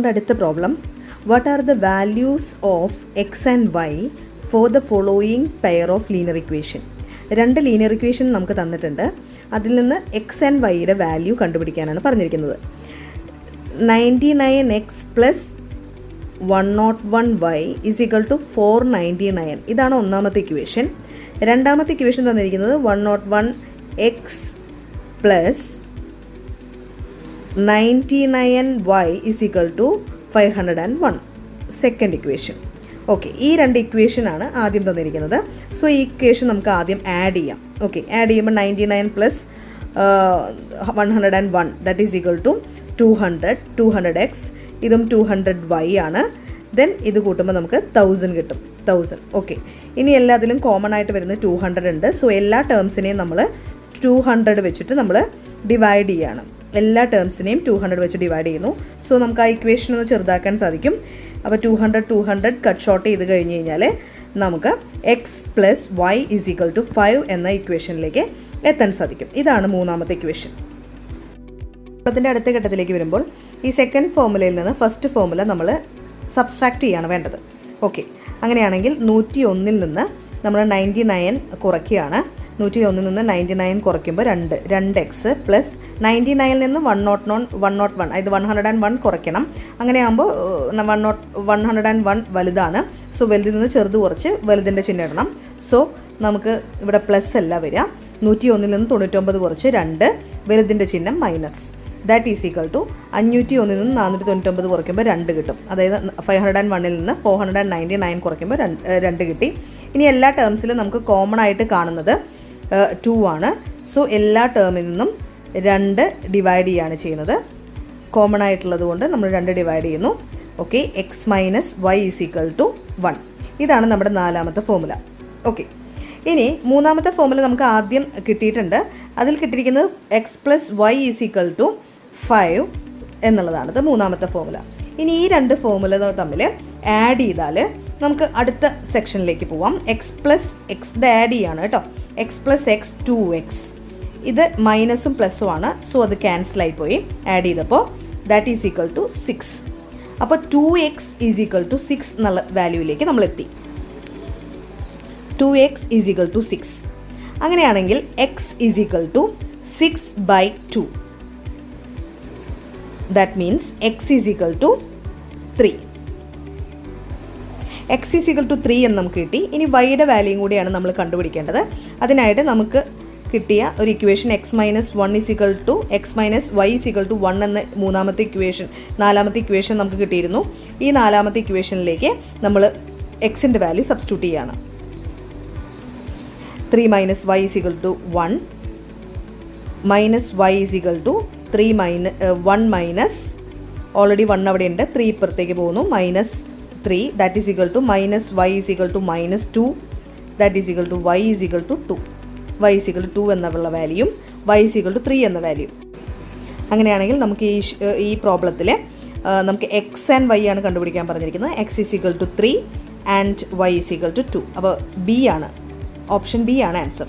അടുത്ത problem, what are the values of x and y for the following pair of linear equation. രണ്ട് linear equation നമുക്ക് തന്നിട്ടുണ്ട്. അതിൽ നിന്ന് എക്സ് ആൻഡ് വൈയുടെ വാല്യൂ കണ്ടുപിടിക്കാനാണ് പറഞ്ഞിരിക്കുന്നത്. 99x plus 101y is equal to 499. ഇതാണ് ഒന്നാമത്തെ ഇക്വേഷൻ. രണ്ടാമത്തെ ഇക്വേഷൻ തന്നിരിക്കുന്നത് 101x plus 99y is equal to 501. Second equation. Okay, ഈ രണ്ട് ഇക്വേഷനാണ് ആദ്യം തന്നിരിക്കുന്നത്. സോ ഈ ഇക്വേഷൻ നമുക്ക് ആദ്യം ആഡ് ചെയ്യാം. ഓക്കെ, ആഡ് ചെയ്യുമ്പോൾ 99 plus 101 that is equal to 200x. ഇതും 200y ആണ്. ദെൻ ഇത് കൂട്ടുമ്പോൾ നമുക്ക് 1000 കിട്ടും. 1000. ഓക്കെ, ഇനി എല്ലാത്തിലും കോമൺ ആയിട്ട് വരുന്നത് 200 ഉണ്ട്. സോ എല്ലാ ടേംസിനെയും നമ്മൾ 200 വെച്ചിട്ട് നമ്മൾ ഡിവൈഡ് ചെയ്യാണ്. എല്ലാ ടേംസിനെയും 200 വെച്ച് ഡിവൈഡ് ചെയ്യുന്നു. സോ നമുക്ക് ആ ഇക്വേഷൻ ഒന്ന് ചെറുതാക്കാൻ സാധിക്കും. അപ്പോൾ 200 കട്ട് ഷോർട്ട് ചെയ്ത് കഴിഞ്ഞ് കഴിഞ്ഞാൽ നമുക്ക് x plus y is equal to 5 എന്ന ഇക്വേഷനിലേക്ക് എത്താൻ സാധിക്കും. ഇതാണ് മൂന്നാമത്തെ ഇക്വേഷൻ. അതിൻ്റെ അടുത്ത ഘട്ടത്തിലേക്ക് വരുമ്പോൾ ഈ സെക്കൻഡ് ഫോർമുലയിൽ നിന്ന് ഫസ്റ്റ് ഫോർമുല നമ്മൾ സബ്സ്ട്രാക്ട് ചെയ്യാണ് വേണ്ടത്. ഓക്കെ, അങ്ങനെയാണെങ്കിൽ 101 നിന്ന് നമ്മൾ 99 കുറയ്ക്കുകയാണ്. 101 നിന്ന് 99 കുറയ്ക്കുമ്പോൾ 2x പ്ലസ് 99 നിന്ന് 101 ഇത് 101 കുറയ്ക്കണം. അങ്ങനെയാകുമ്പോൾ 101 വലുതാണ്. സോ വലുതിൽ നിന്ന് ചെറുത് കുറച്ച് വലുതിൻ്റെ ചിഹ്നം ഇടണം. സോ നമുക്ക് ഇവിടെ പ്ലസ് അല്ല വരിക. 101 നിന്ന് 99 കുറച്ച് 2, വലുതിൻ്റെ ചിഹ്നം minus. That is equal to 501 നിന്ന് 499 കുറയ്ക്കുമ്പോൾ 2 കിട്ടും. അതായത് 501 നിന്ന് 499 കുറയ്ക്കുമ്പോൾ 2 കിട്ടി. ഇനി എല്ലാ ടേംസിലും നമുക്ക് കോമൺ ആയിട്ട് കാണുന്നത് 2 ആണ്. സോ എല്ലാ ടേമിൽ നിന്നും 2 ഡിവൈഡ് ചെയ്യാണ് ചെയ്യുന്നത്. കോമൺ ആയിട്ടുള്ളത് കൊണ്ട് നമ്മൾ 2 ഡിവൈഡ് ചെയ്യുന്നു. Okay, x minus y is equal to 1. ഇതാണ് നമ്മുടെ നാലാമത്തെ ഫോർമുല. ഓക്കെ, ഇനി മൂന്നാമത്തെ ഫോർമുല നമുക്ക് ആദ്യം കിട്ടിയിട്ടുണ്ട്. അതിൽ കിട്ടിയിരിക്കുന്നത് x plus y is equal to 5 എന്നുള്ളതാണ്. ഇത് മൂന്നാമത്തെ ഫോർമുല. ഇനി ഈ രണ്ട് ഫോർമുല തമ്മിൽ ആഡ് ചെയ്താൽ നമുക്ക് അടുത്ത സെക്ഷനിലേക്ക് പോവാം. എക്സ് പ്ലസ് എക്സ് ആഡ് ചെയ്യാണ് കേട്ടോ. X plus X 2x. ഇത് മൈനസും പ്ലസും ആണ്. സോ അത് ക്യാൻസൽ ആയിപ്പോയി ആഡ് ചെയ്തപ്പോൾ. That is equal to 6. അപ്പോൾ 2x ഈസ് ഈക്വൽ ടു 6 എന്നുള്ള വാല്യൂയിലേക്ക് നമ്മൾ എത്തി. 2x is equal to 6. അങ്ങനെയാണെങ്കിൽ x is equal to 6/2. That means x is equal to 3. x is equal to 3 എന്ന് നമുക്ക് കിട്ടി. ഇനി വൈയുടെ വാല്യൂയും കൂടിയാണ് നമ്മൾ കണ്ടുപിടിക്കേണ്ടത്. അതിനായിട്ട് നമുക്ക് കിട്ടിയ ഒരു equation x minus 1 is equal to x minus y is equal to 1 എന്ന നാലാമത്തെ ഇക്വേഷൻ നമുക്ക് കിട്ടിയിരുന്നു. ഈ നാലാമത്തെ ഇക്വേഷനിലേക്ക് നമ്മൾ എക്സിൻ്റെ വാല്യൂ സബ്സ്റ്റിറ്റ്യൂട്ട് ചെയ്യാണ്. 3 minus y is equal to 1 minus y is equal to 1 minus already 1 അവിടെ ഉണ്ട്. 3 ഇപ്പുറത്തേക്ക് പോകുന്നു. Minus 3 that is equal to minus y is equal to minus 2 that is equal to y is equal to 2. Y is equal to 2 എന്നുള്ള വാല്യൂയും y is equal to 3 എന്ന value. അങ്ങനെയാണെങ്കിൽ നമുക്ക് ഈ പ്രോബ്ലത്തിൽ നമുക്ക് എക്സ് ആൻഡ് വൈ ആണ് കണ്ടുപിടിക്കാൻ പറഞ്ഞിരിക്കുന്നത്. X is equal to 3 and y is equal to 2. അപ്പോൾ ബി ആണ്, ഓപ്ഷൻ ബി ആണ് ആൻസർ.